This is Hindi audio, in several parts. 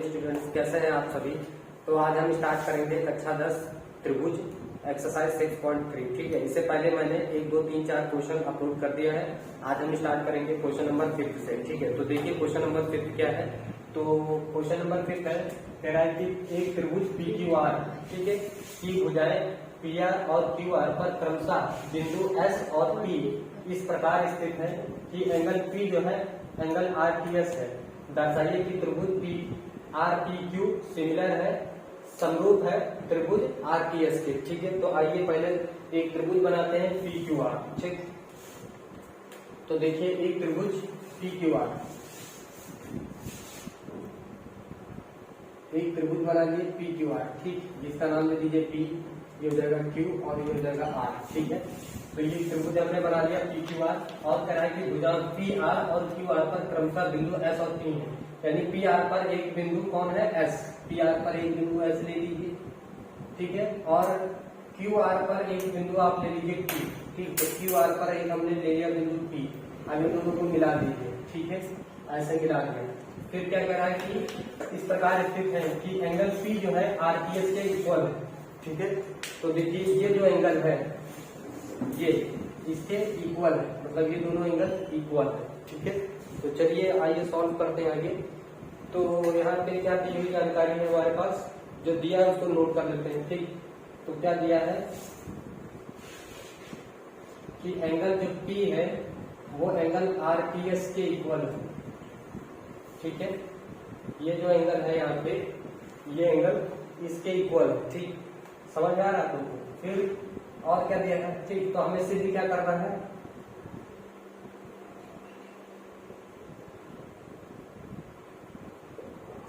स्टूडेंट्स, कैसे हैं आप सभी। तो आज हम स्टार्ट करेंगे कक्षा 10 त्रिभुज एक्सरसाइज 6.3। ठीक है, इससे पहले मैंने 1 2 3 4 क्वेश्चन अपलोड कर दिया है। आज हम स्टार्ट करेंगे क्वेश्चन नंबर 5 से। ठीक है, तो देखिए क्वेश्चन नंबर 5 क्या है। तो क्वेश्चन नंबर 5 है, कह रहा है कि एक त्रिभुज पी क्यू आर, ठीक है, की भुजाएं पी आर और क्यू आर पर क्रमशः बिंदु एस और पी इस प्रकार स्थित है कि एंगल पी जो है एंगल आर टी एस है। दर्शाइए कि त्रिभुज P R P Q similar है, समरूप है त्रिभुज आर टी एस के। ठीक है, तो आइए पहले एक त्रिभुज बनाते हैं पी क्यू आर। ठीक, तो देखिए एक त्रिभुज पी क्यू आर, एक त्रिभुज बना लिए पी क्यू आर। ठीक, जिसका नाम दे दीजिए पी, ये हो जाएगा क्यू और ये हो जाएगा आर। ठीक है, तो ये त्रिभुज हमने बना लिया पी क्यू आर और कह रहा है कि भुजा पी आर और क्यू आर पर क्रमशः बिंदु एस और पी है। यानी पी आर पर एक बिंदु कौन है, एस। पी आर पर एक बिंदु एस ले लीजिए, ठीक है, और क्यू आर पर एक बिंदु आप ले लीजिए पी। ठीक, तो क्यू आर पर एक हमने ले लिया बिंदु पी। अब इन दोनों को मिला दीजिए। ठीक है, ऐसे मिला दिया। फिर क्या कह रहा है कि इस प्रकार स्थित है कि एंगल पी जो है आर टी एस के इक्वल है। ठीक है, तो देखिए ये जो एंगल है ये इसके इक्वल है, मतलब ये दोनों एंगल इक्वल है। ठीक है, तो चलिए आइए सॉल्व करते हैं आगे। तो यहाँ पे क्या दी हुई जानकारी है हमारे पास, जो दिया है उसको नोट कर लेते हैं। ठीक, तो क्या दिया है कि एंगल जो P है वो एंगल आर टी एस के इक्वल है। ठीक है, ये जो एंगल है यहाँ पे ये एंगल इसके इक्वल है। ठीक, समझ आ रहा है तुमको। फिर और क्या दिया है। ठीक, तो हमें सिद्ध क्या करना है,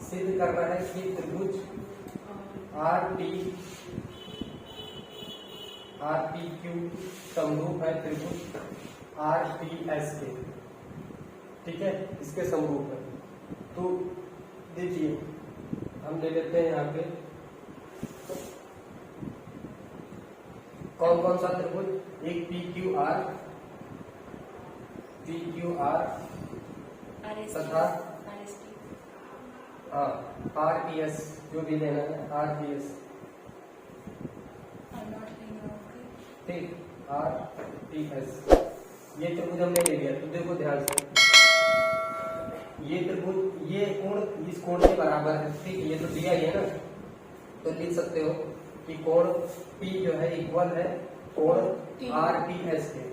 सिद्ध करना है कि त्रिभुज आर पी क्यू समरूप है त्रिभुज आर टी एस के। ठीक है, इसके समरूप है। तो देखिए हम ले लेते हैं यहाँ पे कौन कौन सा त्रिभुज, एक पी क्यू आर तथा आर टी एस, जो भी लेना है आर टी एस। ठीक, आर टी एस ये त्रिभुज हमने ले लिया। तो देखो ध्यान से, ये त्रिभुज ये कोण इस कोण के बराबर है। ठीक, ये तो दिया ही है ना, तो लिख सकते हो कि कोण P जो है इक्वल है कोण आर टी एस के,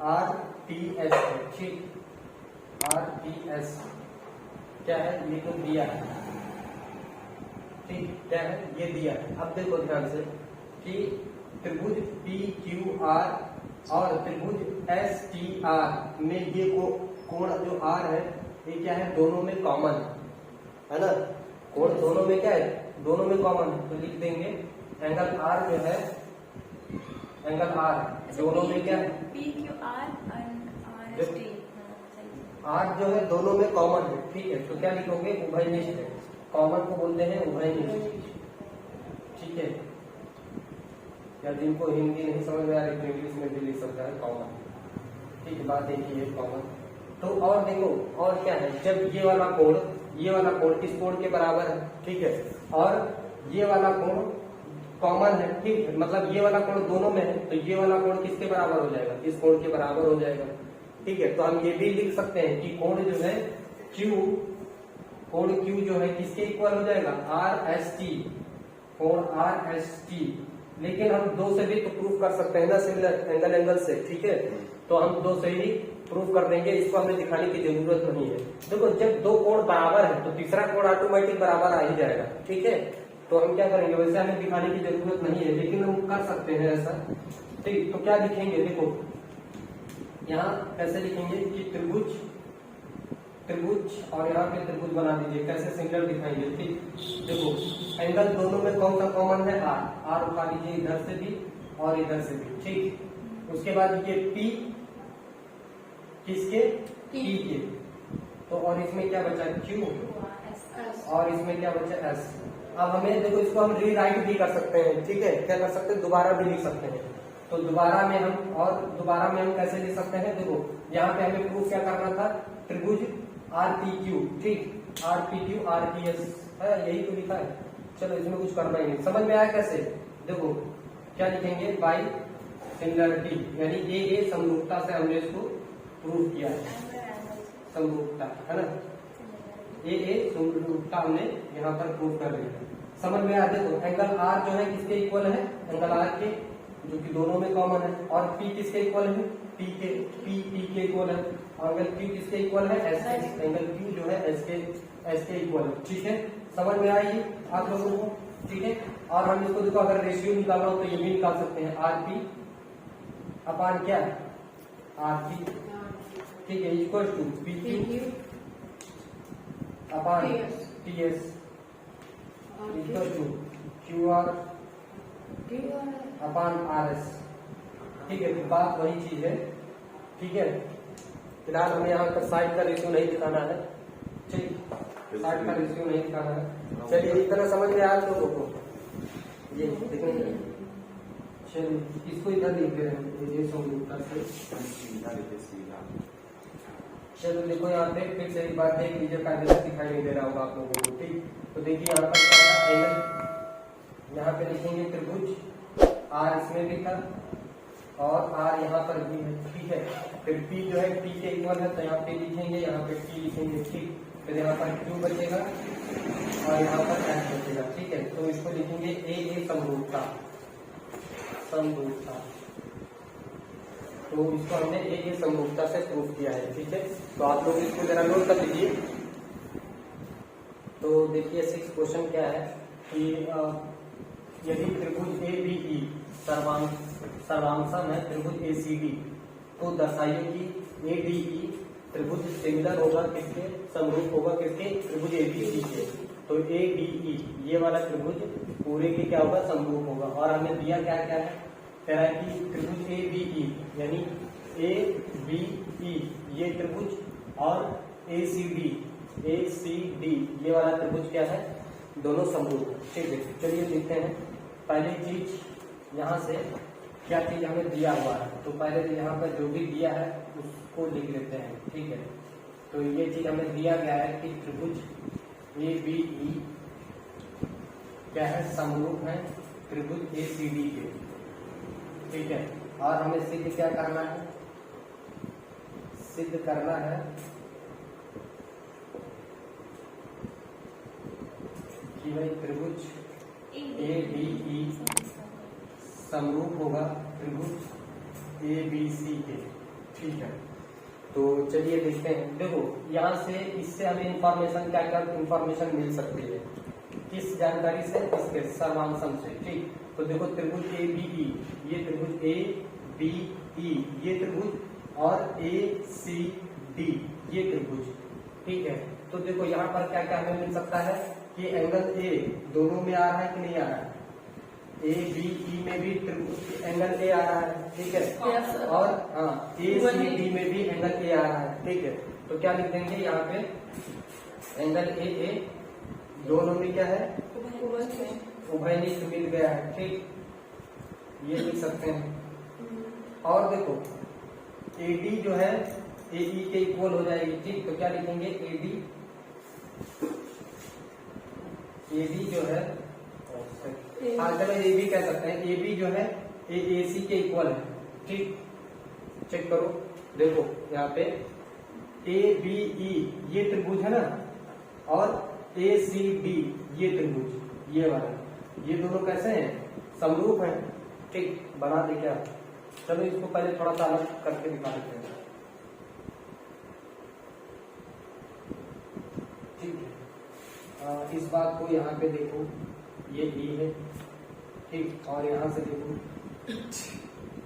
आर टी एस है। ठीक, आर टी एस क्या है, ये तो दिया है। ठीक, क्या है, ये दिया है। अब देखो ध्यान से कि त्रिभुज पी क्यू आर और त्रिभुज एस टी आर में ये कोण जो आर है ये क्या है, दोनों में कॉमन है ना। कोण दोनों में क्या है, दोनों में कॉमन है। तो लिख देंगे एंगल आर जो है, एंगल आर दोनों में क्या है, पी क्यू आर आर जो है दोनों में कॉमन है। ठीक है, तो क्या लिखोगे, उभयनिष्ठ है। कॉमन को बोलते हैं उभयनिष्ठ। ठीक है, या जिनको हिंदी नहीं समझ में आ रही तो इंग्लिश में भी लिख सकता है कॉमन। ठीक है, बात एक ही है कॉमन। तो और देखो और क्या है, जब ये वाला कोण किस कोण के बराबर है। ठीक है, और ये वाला कोण कॉमन है। ठीक है, मतलब ये वाला कोण दोनों में है, तो ये वाला कोण किसके बराबर हो जाएगा, इस कोण के बराबर हो जाएगा। ठीक है, तो हम ये भी लिख सकते हैं कि कोण जो है कोण Q जो है किसके इक्वल हो जाएगा, आर एस टी, कोण आर एस टी। लेकिन हम दो से भी तो प्रूफ कर सकते हैं ना, सिमिलर एंगल से। ठीक है, तो हम दो से ही प्रूफ कर देंगे, इसको हमें दिखाने की जरूरत नहीं है। देखो जब दो कोण बराबर है तो तीसरा कोण ऑटोमेटिक बराबर आ ही जाएगा। ठीक है, तो हम क्या करेंगे, वैसे हमें दिखाने की जरूरत नहीं है, लेकिन हम कर सकते हैं ऐसा। ठीक, तो क्या लिखेंगे, देखो यहाँ कैसे लिखेंगे कि त्रिभुज और यहाँ पे त्रिभुज बना दीजिए, कैसे सिमिलर दिखाएंगे। ठीक, देखो एंगल दोनों में कौन सा कॉमन है, आर उठा लीजिए इधर से भी और इधर से भी। ठीक, उसके बाद ये पी किसके, P के, तो और इसमें क्या बचा Q और इसमें क्या बचा S। अब हमें देखो इसको हम रीराइट भी कर सकते हैं। ठीक है, क्या कर सकते हैं, दोबारा भी लिख सकते हैं। तो दोबारा में हम कैसे लिख सकते हैं, देखो यहाँ पे हमें प्रूफ क्या करना था, त्रिभुज आर पी क्यू, ठीक, R P Q R P S है, यही तो लिखा है। चलो इसमें कुछ करना ही नहीं, समझ में आया कैसे? देखो क्या लिखेंगे, बाई सिमिलरिटी, यानी ए समरूपता से हमने इसको प्रूव किया है, समरूपता है ना, ए समरूपता हमने यहाँ पर प्रूव कर रही है। समझ में आ, देखो एंगल आर जो है किसके इक्वल है, एंगल आर के, जो कि दोनों में कॉमन है, और पी किसके इक्वल है, पी के इक्वल है, और एंगल क्यू किसके इक्वल है, एस के, एंगल क्यू जो है एस के इक्वल है, ठीक है। समझ में आई आप लोगों को, ठीक है। और हम इसको देखो अगर रेशियो निकालना हो तो ये भी निकाल सकते हैं, आर पी अपान क्या, आर पी, ठीक है, equal to P Q upon T S equal to Q R upon R S, ठीक है। तो बात वही चीज है, ठीक है। फिलहाल हमें यहाँ पर साइड का रेशियो नहीं दिखाना है, ठीक, साइड का रेशियो नहीं दिखाना है। चलिए इस तरह समझ में आया लोगों को, ये देखेंगे। चलिए इसको इधर लिख दे रहे हैं, ये समरूपता से। चलो देखो यहाँ पे फिर से एक बात देख लीजिए, कायदे से दिखाई नहीं दे रहा होगा आप लोगों को, ठीक। तो देखिए यहाँ पर क्या एंगल, यहाँ पे लिखेंगे त्रिभुज, आर इसमें भी था और आर यहाँ पर भी है, ठीक है। फिर पी जो है पी के इक्वल है, तो यहाँ पे लिखेंगे, यहाँ पे टी लिखेंगे, ठीक। फिर यहाँ पर क्यू बचेगा और यहाँ पर एस बचेगा, ठीक है। तो इसको लिखेंगे ए समरूपता, समरूपता, तो इसको हमने ए समरूपता से प्रूव किया है, ठीक है। तो आप लोग इसको जरा नोट कर लीजिए। तो देखिए 6 क्वेश्चन क्या है कि यदि त्रिभुज ए बी ई सर्वांशम है त्रिभुज ए सी डी, तो दर्शाइए कि ए डी ई त्रिभुज सिमिलर होगा किसके, समरूप होगा किसके, त्रिभुज ए बी सी के। तो ए डी ई ये वाला त्रिभुज पूरे के क्या होगा, समरूप होगा। और हमें दिया क्या क्या है, कह रहा है कि त्रिभुज ए बी ई यानी ए बी ई ये त्रिभुज और ए सी डी ये वाला त्रिभुज क्या है, दोनों समरूप, ठीक है। चलिए देखते हैं। पहली चीज यहाँ से क्या चीज हमें दिया हुआ है, तो पहले तो यहाँ पर जो भी दिया है उसको लिख लेते हैं, ठीक है। तो ये चीज हमें दिया गया है कि त्रिभुज ए बी ई क्या है, समरूप है त्रिभुज ए सी डी के, ठीक है। और हमें सिद्ध क्या करना है, सिद्ध करना है कि भाई त्रिभुज ए बी ई समरूप होगा त्रिभुज ए बी सी के, ठीक है। तो चलिए देखते हैं। देखो यहाँ से इससे हमें इंफॉर्मेशन क्या क्या इंफॉर्मेशन मिल सकती है, किस जानकारी से, इसके सर्वांशम से, ठीक। तो देखो त्रिभुज ए बी ई ये त्रिभुज ए बी ई ये त्रिभुज और ए सी डी ये त्रिभुज, ठीक है। तो देखो यहाँ पर क्या क्या हमें मिल सकता है कि एंगल ए दोनों में आ रहा है कि नहीं आ रहा है, ए बी ई में भी त्रिभुज एंगल ए आ रहा है, ठीक है। और हाँ ए सी डी में भी एंगल ए आ रहा है, ठीक है। तो क्या लिख देंगे यहाँ पे, एंगल ए दोनों में क्या है, उभयनिष्ठ मिल गया है, ठीक, ये लिख सकते हैं। और देखो एडी जो है ए ई के इक्वल हो जाएगी, ठीक। तो क्या लिखेंगे, एडी जो है, हाँ चलो ए बी कह सकते हैं, ए बी जो है ए सी के इक्वल है, ठीक। चेक करो, देखो यहाँ पे ए बी ई ये त्रिभुज है ना, और ए सी डी ये त्रिभुज ये वाला, ये दोनों कैसे हैं, समरूप हैं, ठीक। बना दे क्या, चलो इसको पहले थोड़ा सा अलग करके दिखा देते हैं, ठीक है। इस बात को यहाँ पे देखो, ये ई है, ठीक। और यहाँ से देखो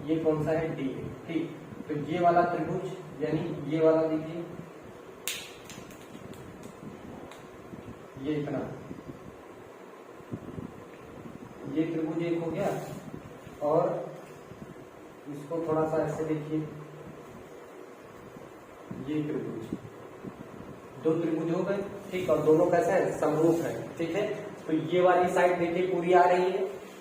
ये कौन सा है, डी है, ठीक। तो ये वाला त्रिभुज यानी ये वाला देखिए, ये इतना, ये त्रिभुज एक हो गया। और इसको थोड़ा सा ऐसे देखिए, ये त्रिभुज, दो त्रिभुज हो गए, ठीक। और दोनों कैसे हैं, समरूप है, ठीक है। तो ये वाली साइड देखिए पूरी आ रही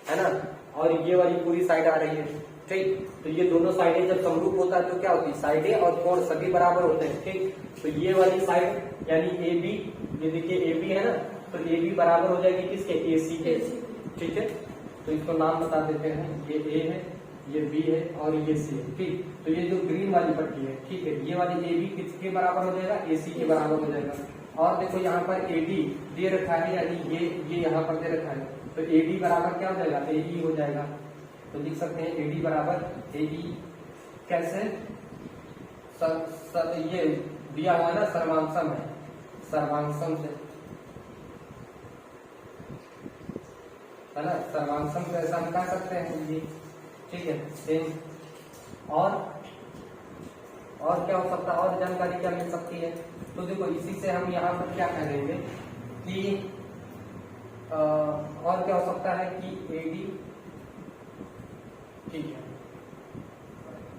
है ना, और ये वाली पूरी साइड आ रही है, ठीक। तो ये दोनों साइडें जब समरूप होता है तो क्या होती है, साइडें और कोण सभी बराबर होते हैं, ठीक। तो ये वाली साइड यानी ए बी, ये देखिए ए बी है ना, तो ए बी बराबर हो जाएगी किसके, ए सी के, ठीक है। तो इसको नाम बता देते हैं, ये ए है, ये बी है और ये सी है, ठीक। तो ये जो ग्रीन वाली पट्टी है, ठीक है, ये वाली ए बी किसके बराबर हो जाएगा, ए सी के बराबर हो जाएगा। और देखो यहाँ पर ए डी दे रखा है, यानी ये यहाँ पर दे रखा है, तो ए डी बराबर क्या हो जाएगा, ए ई हो जाएगा। तो लिख सकते हैं ए डी बराबर ए ई, कैसे, ये दिया हुआ है ना, सर्वांशम है, सर्वांशम से है ना, सर्वांशम से ऐसा हम कह सकते हैं जी, ठीक है। सेम और क्या हो सकता है, और जानकारी क्या मिल सकती है, तो देखो इसी से हम यहाँ पर क्या करेंगे कि और क्या हो सकता है कि ए डी, ठीक है,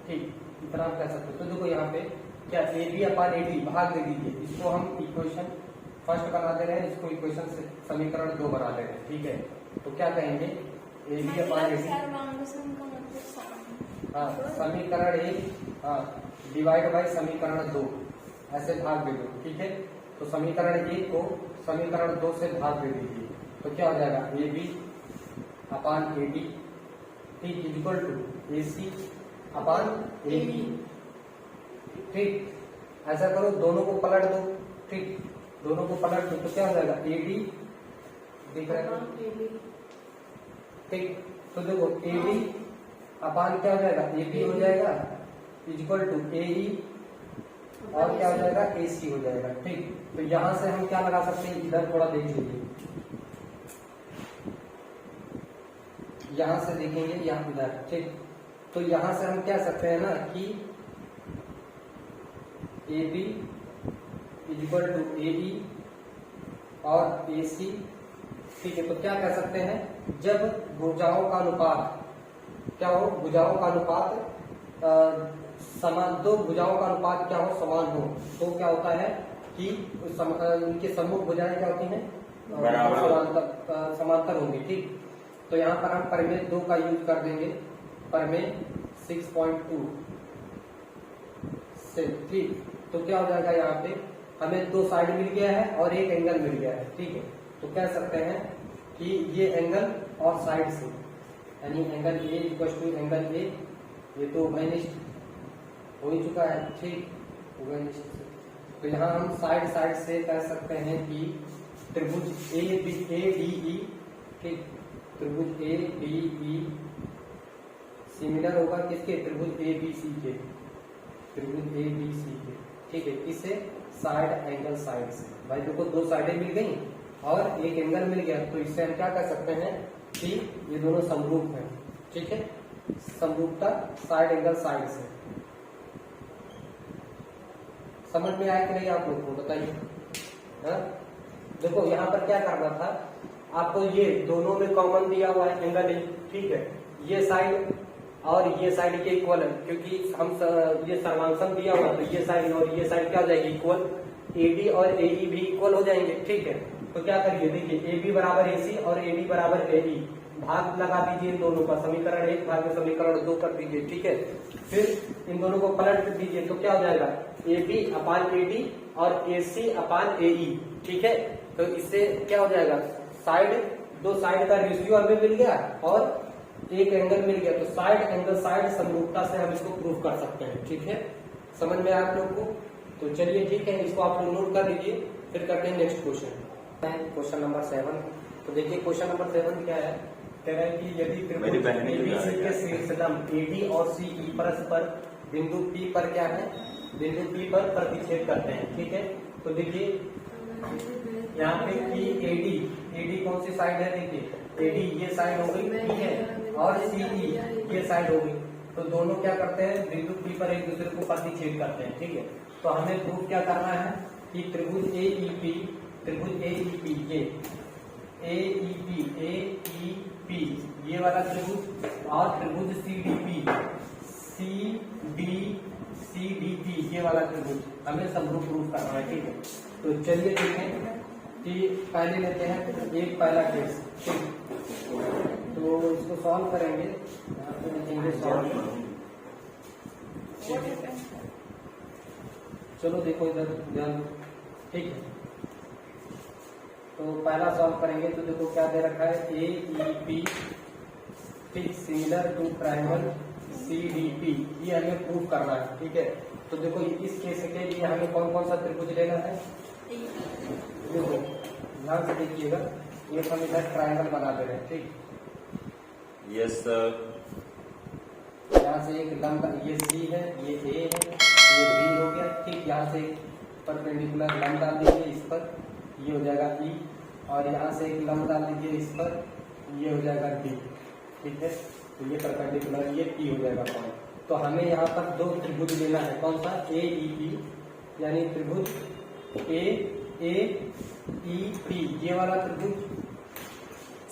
ठीक, इतना आप कह सकते हो। तो देखो यहाँ पे क्या, ए बी अपान ए डी भाग दे दीजिए, इसको हम इक्वेशन फर्स्ट बना दे रहे हैं, इसको इक्वेशन से समीकरण 2 बना दे रहे हैं, ठीक है। तो क्या कहेंगे, ए बी अपान ए डी, हाँ समीकरण 1 हाँ डिवाइड बाई समीकरण 2, ऐसे भाग दे दो, ठीक है। तो समीकरण 1 को समीकरण 2 से भाग दे दीजिए, तो क्या हो जाएगा, A B upon A D, ठीक, equal to A C upon A B, ठीक। ऐसा करो, दोनों को पलट दो, ठीक, दोनों को पलट दो, तो क्या हो जाएगा, ए डी दिख रहा है, ठीक। तो देखो ए डी अपान क्या हो जाएगा, ए बी हो जाएगा, इक्वल टू ए ई, और क्या हो जाएगा, ए सी हो जाएगा, ठीक। तो यहां से हम क्या लगा सकते हैं, इधर थोड़ा देख लीजिए, यहां से देखेंगे, यहाँ इधर, ठीक। तो यहां से हम क्या सकते हैं ना कि ए बी इक्वल टू ए ई और ए सी, ठीक है। तो क्या कह सकते हैं, जब भुजाओं का अनुपात क्या हो, भुजाओं का अनुपात समान, दो भुजाओं का अनुपात क्या हो, समान हो, तो क्या होता है कि उनके सम्मुख भुजाएं क्या होती हैं, समांतर होंगी, ठीक। तो यहाँ पर हम प्रमेय 2 का यूज कर देंगे, प्रमेय 6.2 से, ठीक। तो क्या हो जाएगा, यहाँ पे हमें 2 साइड मिल गया है और एक एंगल मिल गया है, ठीक है। तो कह सकते हैं कि ये एंगल और साइड से, यानी angle A equal to angle A, ये तो उभयनिष्ठ हो ही चुका है, ठीक, उभयनिष्ठ से। तो यहाँ हम साइड से कह सकते हैं कि त्रिभुज ए डी ई, ठीक, त्रिभुज ए डी ई सिमिलर होगा किसके, त्रिभुज ए बी सी के, त्रिभुज ए बी सी के, ठीक है। किससे, साइड एंगल साइड से, भाई देखो 2 साइडें मिल गई और एक एंगल मिल गया, तो इससे हम क्या कर सकते हैं कि ये दोनों समरूप हैं, ठीक है। समरूपता साइड एंगल साइड से, समझ में आया कि नहीं आप लोग को, बताइए। देखो यहाँ पर क्या करना था आपको, ये दोनों में कॉमन दिया हुआ है एंगल ए, ठीक है। ये साइड और ये साइड के इक्वल है, क्योंकि हम ये सर्वांशम दिया हुआ, तो ये साइड और ये साइड क्या हो जाएगी, इक्वल, ए डी और ए ई भी इक्वल हो जाएंगे, ठीक है। तो क्या करिए, देखिए ए बी बराबर ए सी और ए डी बराबर ए ई, भाग लगा दीजिए इन दोनों का, समीकरण 1 भाग में समीकरण 2 कर दीजिए, ठीक है। फिर इन दोनों को पलट दीजिए, तो क्या हो जाएगा, A B upon A D और ए सी अपान ए ई, ठीक है। तो इससे क्या हो जाएगा, साइड, 2 साइड का रेशियो हमें मिल गया और एक एंगल मिल गया, तो साइड एंगल साइड समरूपता से हम इसको प्रूव कर सकते हैं, ठीक है। समझ में आया आप लोग को, तो चलिए ठीक है, इसको आप लोग नोट कर लीजिए, फिर करते हैं नेक्स्ट क्वेश्चन। क्वेश्चन नंबर 7, तो देखिए क्वेश्चन नंबर 7 क्या है, कह रहा है कि यदि त्रिभुज ABC के शीर्षलंब AD और CE परस्पर बिंदु P पर क्या है, बिंदु P पर प्रतिच्छेद करते हैं, ठीक है। तो देखिए यहाँ पे कि AD कौन सी साइड है, देखिए AD ये साइड हो गई, ठीक है, और CE ये साइड हो गई, तो दोनों क्या करते हैं, बिंदु P पर एक दूसरे को प्रतिच्छेद करते हैं, ठीक है। तो हमें प्रूफ क्या करना है कि त्रिभुज AEP ये वाला त्रिभुज और त्रिभुज CDP ये वाला त्रिभुज हमें समरूप प्रूफ करना है, ठीक है। तो चलिए देखें कि पहले लेते हैं एक पहला केस, ठीक। तो इसको सॉल्व करेंगे। यहाँ पे लिखेंगे सॉल्व। चलो देखो इधर ध्यान, ठीक है। तो पहला सॉल्व करेंगे तो देखो क्या दे रखा है, ए ई पी ठीक similar to triangle C D P, ये हमें प्रूव करना है, ठीक है। तो देखो इस केस के लिए हमें कौन कौन सा त्रिभुज लेना है, देखो ध्यान से देखिएगा, ये हम इधर ट्रायंगल बना दे रहे हैं, ठीक। Yes sir. यहाँ से एक लंबा, ये सी है, ये ए है, ये बी हो गया, ठीक। यहाँ से परपेंडिकुलर लंब डाल दीजिए इस पर, ये हो जाएगा ई, और यहाँ से एक लंब डाल दीजिए इस पर, ये हो जाएगा डी, ठीक है। तो ये परपेंडिकुलर, ये पी हो जाएगा पॉइंट। तो हमें यहाँ पर दो त्रिभुज लेना है, कौन सा, ए ई पी, यानी त्रिभुज ए ई पी, ये वाला त्रिभुज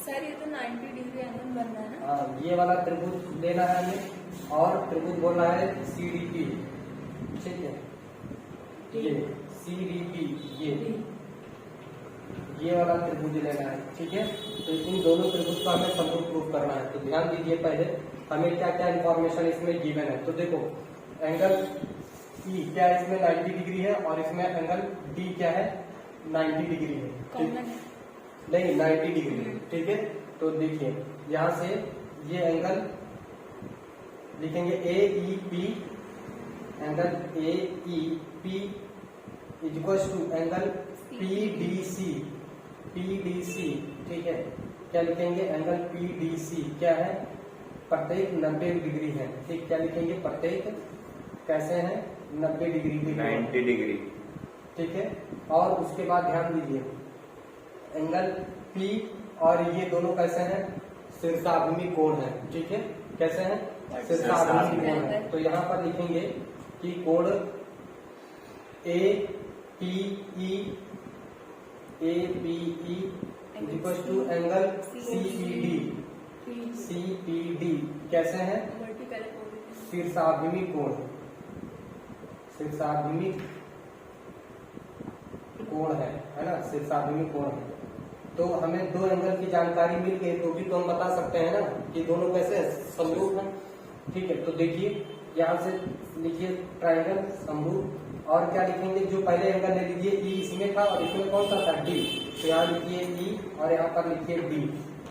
सर, ये तो 90 डिग्री एंगल बन रहा है ना। हाँ, ये वाला त्रिभुज लेना है हमें, और त्रिभुज बोलना है सी डी पी, ठीक है। ये सी डी पी, ये वाला त्रिभुज लेना है, ठीक है। तो इन दोनों त्रिभुज को हमें समरूप प्रूफ करना है। तो ध्यान दीजिए, पहले हमें क्या क्या इंफॉर्मेशन इसमें गिवन है। तो देखो एंगल ई क्या है, इसमें 90 डिग्री है, और इसमें एंगल डी क्या है, 90 डिग्री है, ठीक है। नहीं 90 डिग्री, ठीक है। तो देखिए यहाँ से ये एंगल लिखेंगे A E P, angle A E P is equal to angle P D C, ठीक है। क्या लिखेंगे, एंगल पी डी सी क्या है, प्रत्येक 90 डिग्री है, ठीक। क्या लिखेंगे, प्रत्येक कैसे है, 90 डिग्री, 90 डिग्री, ठीक है। और उसके बाद ध्यान दीजिए, एंगल पी और ये दोनों कैसे हैं, शीर्षाभिमुख कोण है, ठीक है। कैसे हैं, शीर्षाभिमुख कोण है। तो यहाँ पर लिखेंगे कि कोण A P E equal to angle C P D कैसे है, शीर्षाभिमुख कोण, शीर्षाभिमुख कोण है ना, शीर्षाभिमुख कोण है। तो हमें दो एंगल की जानकारी मिल गई, तो भी तो हम बता सकते हैं ना कि दोनों कैसे समरूप हैं, ठीक है। तो देखिए यहाँ से लिखिए ट्रायंगल समरूप, और क्या लिखेंगे, जो पहले एंगल ले लीजिए ई इसमें था और इसमें कौन सा था, डी। तो यहाँ लिखिए ई और यहाँ पर लिखिए डी,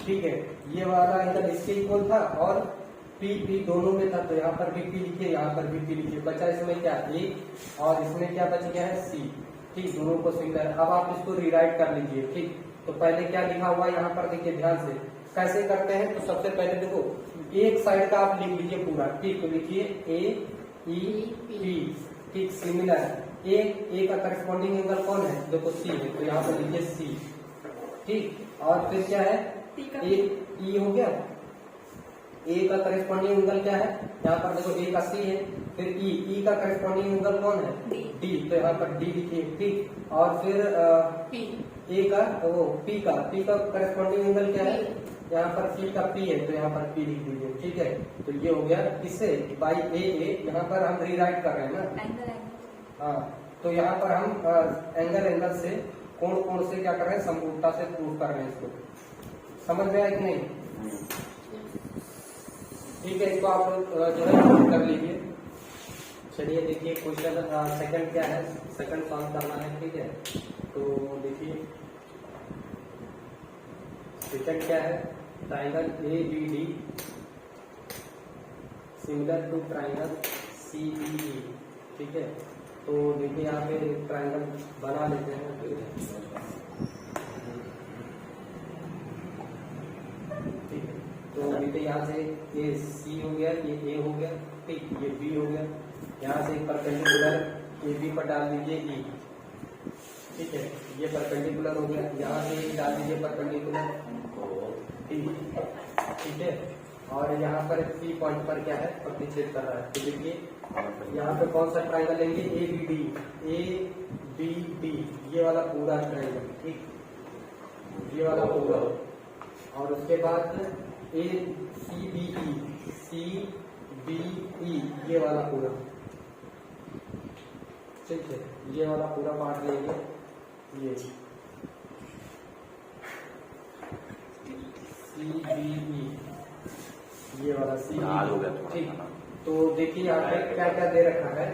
ठीक है। ये वाला एंगल इसके इक्वल था और पी दोनों में था, तो यहाँ पर भी पी लिखिए, यहाँ पर भी पी लिखिए। बचा इसमें क्या, ए, और इसमें क्या बच गया है, सी, ठीक। दोनों को सिमिलर। अब आप इसको रिराइट कर लीजिए, ठीक। तो पहले क्या लिखा हुआ है यहाँ पर देखिए ध्यान से, कैसे करते हैं। तो सबसे पहले देखो एक साइड का आप लिख लीजिए पूरा, ठीक। तो लिखिए ए ई पी, ठीक, सिमिलर। ए का करस्पॉन्डिंग एंगल कौन है, देखो सी है, तो यहाँ पर लिखिए सी, ठीक। और फिर क्या है, ए ई हो गया, ए का करस्पॉन्डिंग एंगल क्या है, यहाँ पर देखो ए का सी है, फिर ई का करस्पॉन्डिंग एंगल कौन है, डी, तो यहाँ पर डी लिखिए, ठीक। और फिर ए का वो पी का करस्पॉन्डिंग एंगल क्या है, यहाँ पर सी का पी है, तो यहाँ पर पी लिख दीजिए, ठीक है। तो ये हो गया किससे, बाई ए, यहाँ पर हम रीराइट कर रहे हैं ना, हाँ। तो यहाँ पर हम एंगल से कोण से क्या कर रहे हैं, समरूपता से प्रूव कर रहे हैं इसको। समझ में आया कि नहीं, ठीक है। इसको आप जो है कर लीजिए। चलिए देखिए क्वेश्चन सेकंड क्या है, सेकंड सॉल्व करना है, ठीक है। तो देखिए सेकंड क्या है, triangle A B D similar to triangle C B E, ठीक है। तो देखिए यहाँ पे ट्राइंगल बना लेते हैं, ठीक है। तो देखिए यहाँ से ये सी हो गया, ये ए हो गया, ठीक, ये बी हो गया। यहाँ से परपेंडिकुलर ए बी पर डाल दीजिए ई, ठीक है, ये परपेंडिकुलर हो गया। यहाँ से डाल दीजिए परपेंडिकुलर, ठीक है। और यहाँ पर सी पॉइंट पर क्या है, प्रतिच्छेद कर रहा है। तो देखिए यहाँ पे कौन सा ट्राइंगल लेंगे, ए बी डी, ये वाला पूरा ट्राइंगल, ठीक, ये वाला पूरा। और उसके बाद ए सी बी ई, ये वाला पूरा, ठीक है। ये वाला पूरा पार्ट लेंगे, ये सी बी ई, वाला सी याद हो गया थोड़ा ठीक। सा। तो देखिए यहाँ पे क्या क्या दे रखा है,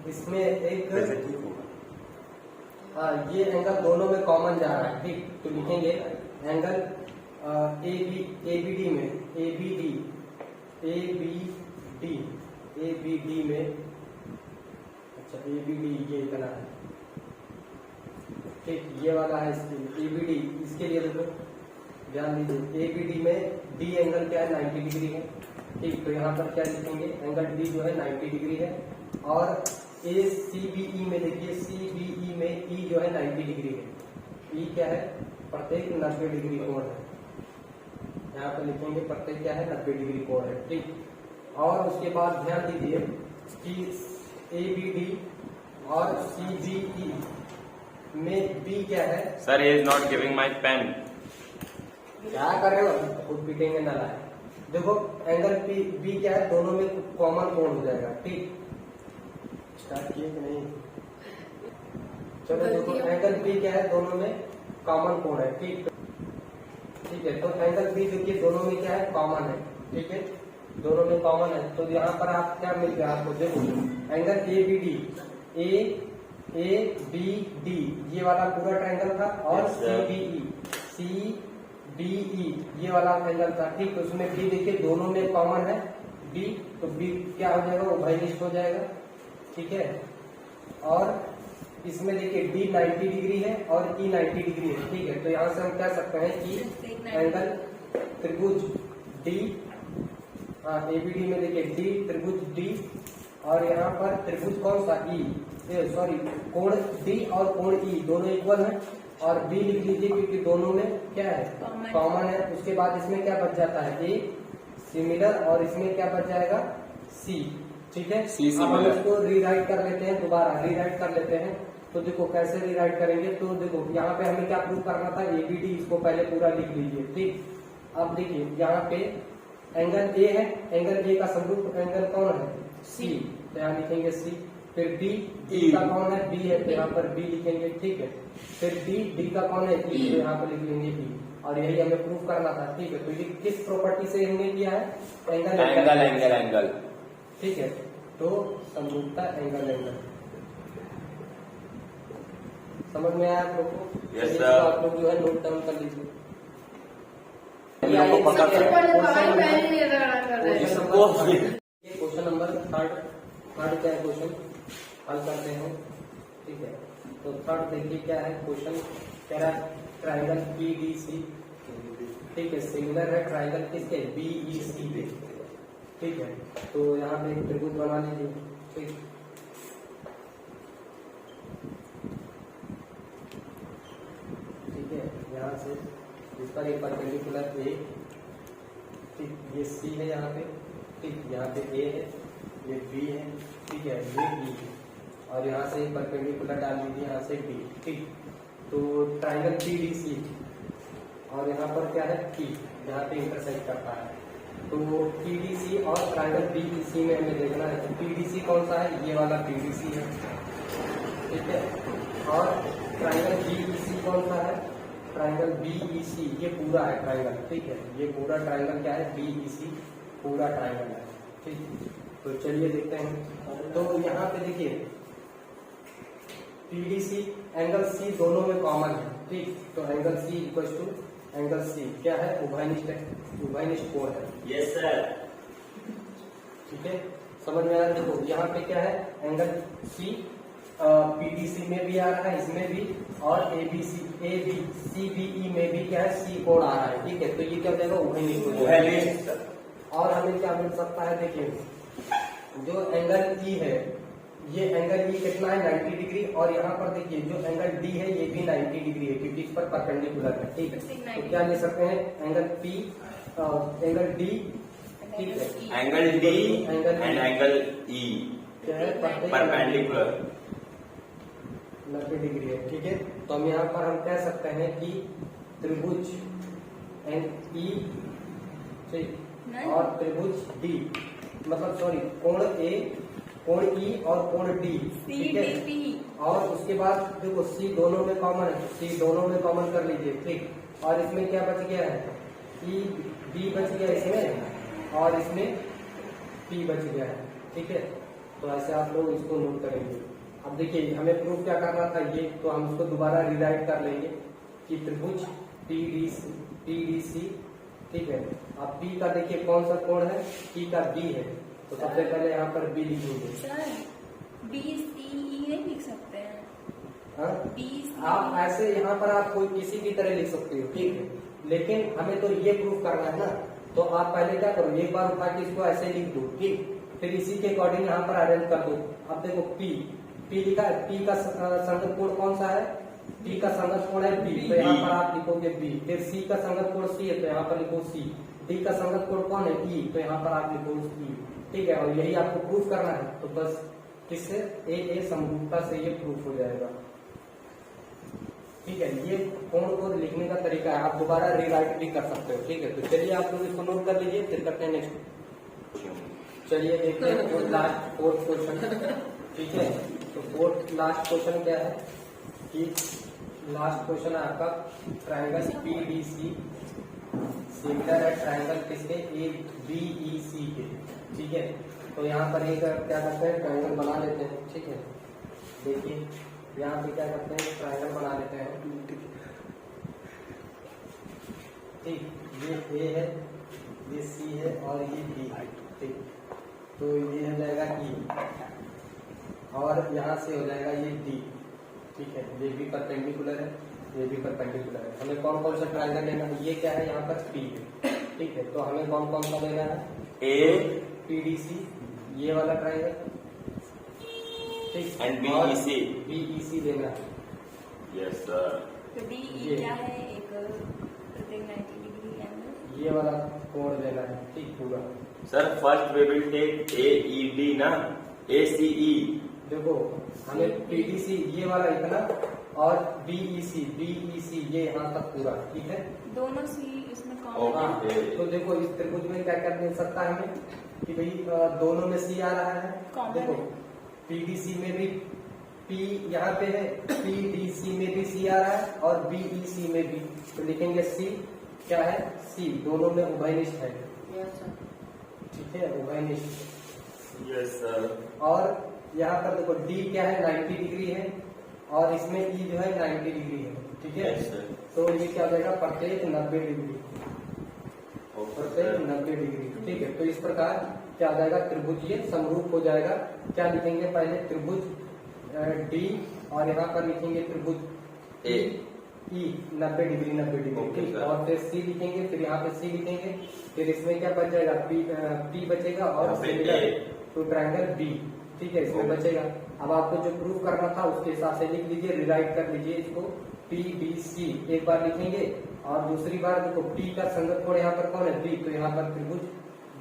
इसमें एक वैसे ठीक होगा। हाँ ये एंगल दोनों में कॉमन जा रहा है ठीक। तो लिखेंगे एंगल एबीडी में एबीडी में, अच्छा एबीडी ये इतना है ठीक, ये वाला है इसके एबीडी, इसके लिए देखो ध्यान दीजिए एबीडी में डी एंगल क्या है 90 डिग्री है ठीक। तो यहाँ पर क्या लिखेंगे एंगल डी जो है 90 डिग्री है, और ए सीबीई में देखिए सीबीई में ई जो है 90 डिग्री है। ई क्या है, प्रत्येक 90 डिग्री कोण है, यहाँ पर लिखेंगे प्रत्येक क्या है 90 डिग्री कोण है ठीक। और उसके बाद ध्यान दीजिए कि एबीडी और सीबीई में बी क्या है, sir he is not giving my pen. क्या कर रहे हो खुद पीटेंगे ना लाए। देखो एंगल बी क्या है, दोनों में कॉमन कोण हो जाएगा ठीक। स्टार्ट किए कि नहीं, चलो देखो एंगल बी क्या है, दोनों में कॉमन कोण है ठीक। ठीक है, तो एंगल बी देखिए दोनों में क्या है कॉमन है ठीक है, दोनों में कॉमन है। तो यहाँ पर आप क्या मिल गया आपको, देखो angle A B D A B D ये वाला पूरा ट्रायंगल था, और सी बी ई ये वाला एंगल था ठीक। तो उसमें बी देखिए दोनों में कॉमन है बी, तो बी क्या हो जाएगा उभयनिष्ठ हो जाएगा ठीक है। और इसमें देखिए डी 90 डिग्री है और ई 90 डिग्री है ठीक है। तो यहाँ से हम कह सकते हैं कि एंगल त्रिभुज डी, हाँ एबीडी में देखिए डी त्रिभुज डी, और यहाँ पर त्रिभुज कौन सा ई, सॉरी कोण डी और कोण ई दोनों इक्वल है, और बी लिख लीजिए क्योंकि दोनों में क्या है कॉमन है। उसके बाद इसमें क्या बच जाता है ए सिमिलर, और इसमें क्या बच जाएगा सी ठीक है। C अब हम similar। इसको रीराइट कर लेते हैं, दोबारा रीराइट कर लेते हैं। तो देखो कैसे रीराइट करेंगे, तो देखो यहाँ पे हमें क्या प्रूव करना था एबीडी, इसको पहले पूरा लिख लीजिए ठीक। अब देखिए यहाँ पे एंगल ए है, एंगल ए का समरूप एंगल कौन है सी, तो यहाँ लिखेंगे सी। फिर बी डी का कौन है बी है, तो यहाँ पर बी लिखेंगे ठीक है। फिर डी का कौन है ई, तो यहाँ पर लिख लेंगे ई, और यही हमें प्रूव करना था ठीक है। तो ये किस प्रॉपर्टी से हमने किया है, एंगल ठीक है। तो समरूपता एंगल समझ में आया आप लोग को? Yes, इसको sir। आप लोग जो है नोट डाउन कर लीजिए। लोगों को पता सबसे था। पहले बाहर पहले नहीं रगड़ा कर रहे ये हैं। क्वेश्चन नंबर थर्ड क्या है, क्वेश्चन हल करते हैं ठीक है। तो थर्ड देखिए क्या है क्वेश्चन, कह रहा है ट्राइंगल पीडीसी ठीक है, सिमिलर है ट्राइंगल किसके बीईसी पे ठीक है। तो यहाँ पे एक त्रिभुज बना लीजिए ठीक। ठीक है, यहाँ से इस पर एक परपेंडिकुलर ए ठीक, ये सी है यहाँ पे ठीक, यहाँ पे ए है, ये बी है ठीक है, ये बी है, और यहाँ से एक परपेंडिकुलर डाल दीजिए यहाँ से डी ठीक। तो ट्राइंगल पीडीसी, और यहाँ पर क्या है पी, यहाँ पे इंटरसेक्ट करता है। तो पीडीसी और ट्राइंगल बीईसी में हमें देखना है, तो पीडीसी कौन सा है, ये वाला पीडीसी है ठीक है। और ट्राइंगल बीईसी कौन सा है, ट्राइंगल बीईसी ये पूरा है ट्राइंगल ठीक है, ये पूरा ट्राइंगल क्या है बीईसी पूरा ट्राइंगल है ठीक। तो चलिए देखते हैं। तो यहाँ पे देखिए पीडीसी एंगल सी दोनों में कॉमन है ठीक। तो angle C equal to angle C क्या है उभयनिष्ठ कोण है। Yes sir. ठीक है, समझ में आ रहा है। देखो यहाँ पे क्या है एंगल सी पीडीसी में भी आ रहा है, इसमें भी, और एबी सीबीई में भी क्या है सी कोण आ रहा है ठीक है। तो ये क्या हो जाएगा उभयनिष्ठ। और हमें क्या मिल सकता है, देखिए जो एंगल ई है, ये एंगल ई कितना है 90 डिग्री, और यहाँ पर देखिए जो एंगल डी है ये भी 90 डिग्री है क्योंकि इस पर परपेंडिकुलर है ठीक है। तो क्या ले सकते हैं एंगल पी एंगल डी ठीक है, angle D and angle E क्या है परपेंडिकुलर 90 डिग्री है ठीक है। तो हम यहाँ पर हम कह सकते हैं कि त्रिभुज एंड ई ठीक, और त्रिभुज डी मतलब सॉरी कोण ए कोण ई और कोण डी ठीक है। और उसके बाद देखो सी दोनों में कॉमन है, सी दोनों में कॉमन कर लीजिए ठीक। और इसमें क्या बच गया है ई बी बच गया इसमें, और इसमें P बच गया है, ठीक है। तो ऐसे आप लोग इसको नोट करेंगे। अब देखिए हमें प्रूफ क्या करना था ये, तो हम उसको दोबारा रिराइट कर लेंगे कि त्रिभुज PDC, ठीक है। अब P का देखिए कौन सा कोण है, P का B है, तो सबसे पहले यहाँ पर B लिखेंगे। सर BCE नहीं लिख सकते हैं? हाँ? BCE आप ऐसे यहाँ पर आप कोई किसी भी तरह लिख सकते हो, ठीक है, लेकिन हमें तो ये प्रूफ करना है ना। तो आप पहले क्या करो, एक बार उठा के इसको ऐसे लिख दो, ठीक, फिर इसी के अकॉर्डिंग यहाँ पर अरेंज कर दो। अब देखो P लिखा है, P का संगत कोण कौन सा है, P का संगत कोण है B, तो यहाँ पर आप लिखोगे B। फिर C का संगत कोण C है, तो यहाँ पर लिखो C। D का संगत कोण कौन है E, तो यहाँ पर आप लिखो E, ठीक है। और यही आपको प्रूफ करना है, तो बस इससे ए समरूपता से ये प्रूफ हो जाएगा, ठीक है। ये कोण को लिखने का तरीका है, आप दोबारा रीराइट भी कर सकते हो, ठीक है। तो चलिए आप लोग इसको नोट कर लीजिए, फिर करते हैं नेक्स्ट। चलिए देखते हैं लास्ट फोर्थ क्वेश्चन, ठीक है। तो फोर्थ लास्ट क्वेश्चन क्या है कि लास्ट क्वेश्चन है आपका ट्रायंगल PDC सिमिलर है ट्रायंगल किसके ABEC के, ठीक है। तो यहाँ पर एक क्या करते हैं, ट्रायंगल बना लेते हैं, ठीक है। देखिए यहाँ पे क्या करते हैं, ट्रायंगल बना लेते हैं, ठीक। ये A है, ये C है और ये B है, ठीक। तो ये हो जाएगा E और यहाँ से हो जाएगा ये D, ठीक है। ये भी परपेंडिकुलर है, ये भी परपेंडिकुलर है। हमें कौन कौन सा ट्रायंगल लेना है, ये क्या है यहाँ पर P है, ठीक है। तो हमें कौन कौन सा लेना है, APDC ये वाला ट्रायंगल, ठीक, एंड BEC लेना है। Yes sir. तो DE क्या है? एक प्रत्येक 90 डिग्री एंगल, ये वाला कोण लेना है, ठीक पूरा। Sir first we will take AED ना, ACE। देखो हमें PDC ये वाला इतना और BEC ये यहाँ तक पूरा, ठीक है। दोनों C इसमें ओके। कॉमन है। हाँ, तो देखो इस त्रिभुज में क्या क्या मिल सकता है हमें कि भाई दोनों में C आ रहा है। Common देखो है। PDC में भी P यहाँ पे है, PDC में भी C आ रहा है और BEC में भी, तो लिखेंगे C क्या है, C दोनों में उभयनिष्ठ है, ठीक है, उभयनिष्ठ। Yes sir. और यहाँ पर देखो D क्या है, 90 डिग्री है और इसमें E जो है 90 डिग्री है, ठीक है। Yes, sir. तो ये क्या हो जाएगा, प्रत्येक 90 डिग्री, प्रत्येक 90 डिग्री, ठीक है। तो इस प्रकार क्या हो जाएगा, त्रिभुज ये समरूप हो जाएगा। क्या लिखेंगे, पहले त्रिभुज D और यहाँ पर लिखेंगे त्रिभुज A। E 90 degree 90 degree, Okay, ठीक। sir. और फिर C लिखेंगे, फिर यहाँ पे C लिखेंगे, फिर इसमें क्या बच जाएगा, P बचेगा और यहाँ पे similar A। To triangle B, ठीक है, इसमें बचेगा। अब आपको जो प्रूफ करना था उसके हिसाब से लिख लीजिए, रिराइट कर लीजिए इसको। PDC एक बार लिखेंगे और दूसरी बार देखो P का संगत कोण यहाँ पर कौन है, B, तो यहाँ पर त्रिभुज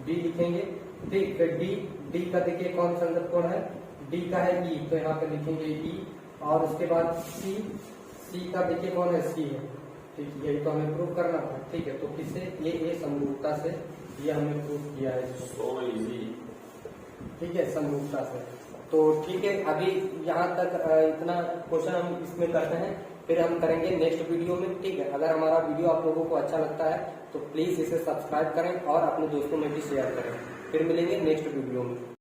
B लिखेंगे, ठीक। फिर D का देखिए कौन संगत कोण है, D का है E, तो यहाँ पर लिखेंगे E। और उसके बाद C का देखिए कौन है, C है, ठीक। यही तो हमें प्रूफ करना था, ठीक है। तो किससे, ये समरूपता से ये हमने प्रूफ किया है इसको, सो इजी। ठीक है, समरूपता से। तो ठीक है, अभी यहाँ तक इतना क्वेश्चन हम इसमें करते हैं, फिर हम करेंगे नेक्स्ट वीडियो में, ठीक है। अगर हमारा वीडियो आप लोगों को अच्छा लगता है तो प्लीज इसे सब्सक्राइब करें और अपने दोस्तों में भी शेयर करें। फिर मिलेंगे नेक्स्ट वीडियो में।